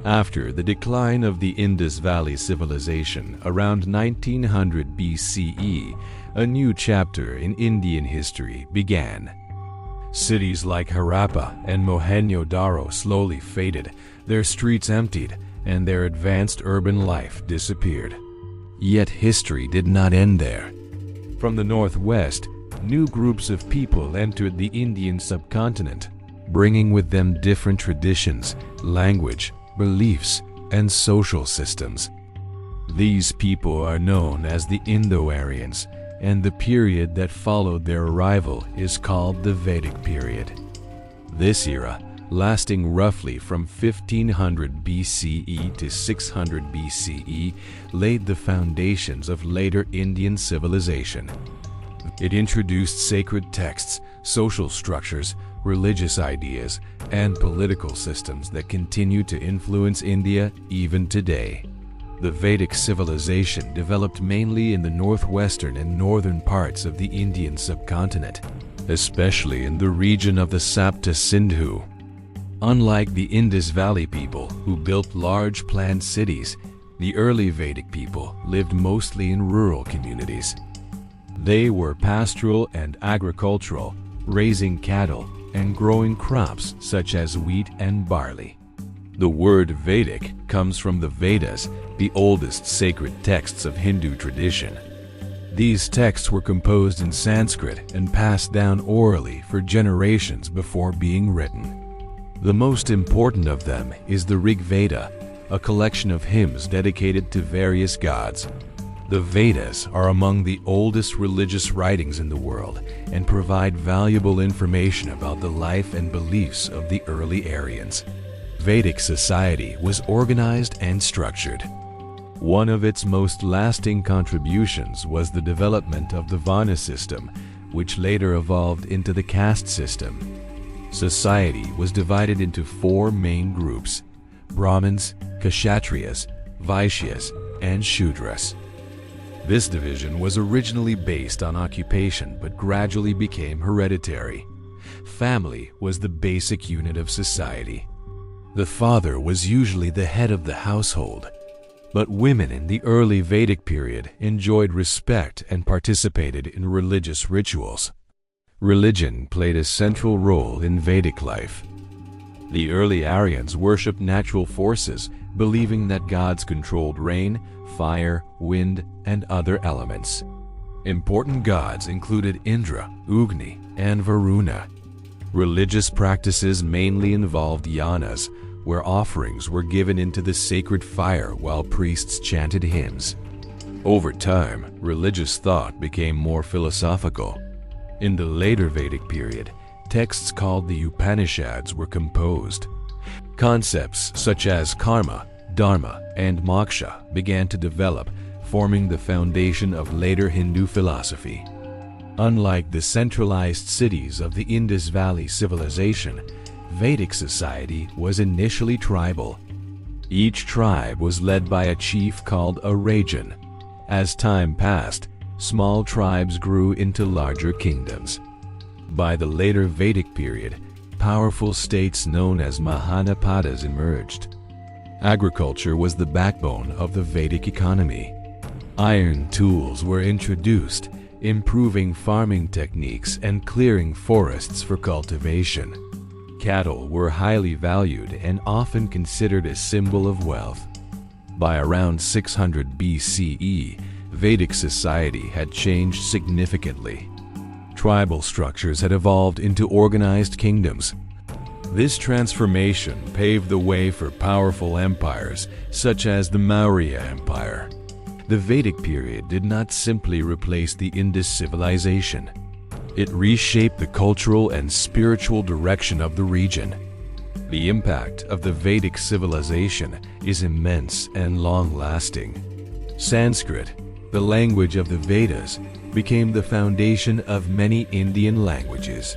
After the decline of the Indus Valley Civilization around 1900 BCE, a new chapter in Indian history began. Cities like Harappa and Mohenjo-daro slowly faded, their streets emptied, and their advanced urban life disappeared. Yet history did not end there. From the northwest, new groups of people entered the Indian subcontinent, bringing with them different traditions, language, beliefs, and social systems. These people are known as the Indo-Aryans, and the period that followed their arrival is called the Vedic Period. This era, lasting roughly from 1500 BCE to 600 BCE, laid the foundations of later Indian civilization. It introduced sacred texts, social structures, religious ideas, and political systems that continue to influence India even today. The Vedic civilization developed mainly in the northwestern and northern parts of the Indian subcontinent, especially in the region of the Sapta Sindhu. Unlike the Indus Valley people, who built large planned cities, the early Vedic people lived mostly in rural communities. They were pastoral and agricultural, raising cattle and growing crops such as wheat and barley. The word Vedic comes from the Vedas, the oldest sacred texts of Hindu tradition. These texts were composed in Sanskrit and passed down orally for generations before being written. The most important of them is the Rigveda, a collection of hymns dedicated to various gods. The Vedas are among the oldest religious writings in the world and provide valuable information about the life and beliefs of the early Aryans. Vedic society was organized and structured. One of its most lasting contributions was the development of the Varna system, which later evolved into the caste system. Society was divided into four main groups: Brahmins, Kshatriyas, Vaishyas, and Shudras. This division was originally based on occupation but gradually became hereditary. Family was the basic unit of society. The father was usually the head of the household, but women in the early Vedic period enjoyed respect and participated in religious rituals. Religion played a central role in Vedic life. The early Aryans worshipped natural forces, believing that gods controlled rain, fire, wind, and other elements. Important gods included Indra, Ugni, and Varuna. Religious practices mainly involved yanas, where offerings were given into the sacred fire while priests chanted hymns. Over time, religious thought became more philosophical. In the later Vedic period, texts called the Upanishads were composed. Concepts such as karma, dharma, and moksha began to develop, forming the foundation of later Hindu philosophy. Unlike the centralized cities of the Indus Valley Civilization, Vedic society was initially tribal. Each tribe was led by a chief called a Rajan. As time passed, small tribes grew into larger kingdoms. By the later Vedic period, powerful states known as Mahajanapadas emerged. Agriculture was the backbone of the Vedic economy. Iron tools were introduced, improving farming techniques and clearing forests for cultivation. Cattle were highly valued and often considered a symbol of wealth. By around 600 BCE, Vedic society had changed significantly. Tribal structures had evolved into organized kingdoms. This transformation paved the way for powerful empires such as the Maurya Empire. The Vedic period did not simply replace the Indus civilization. It reshaped the cultural and spiritual direction of the region. The impact of the Vedic civilization is immense and long-lasting. Sanskrit, the language of the Vedas, became the foundation of many Indian languages.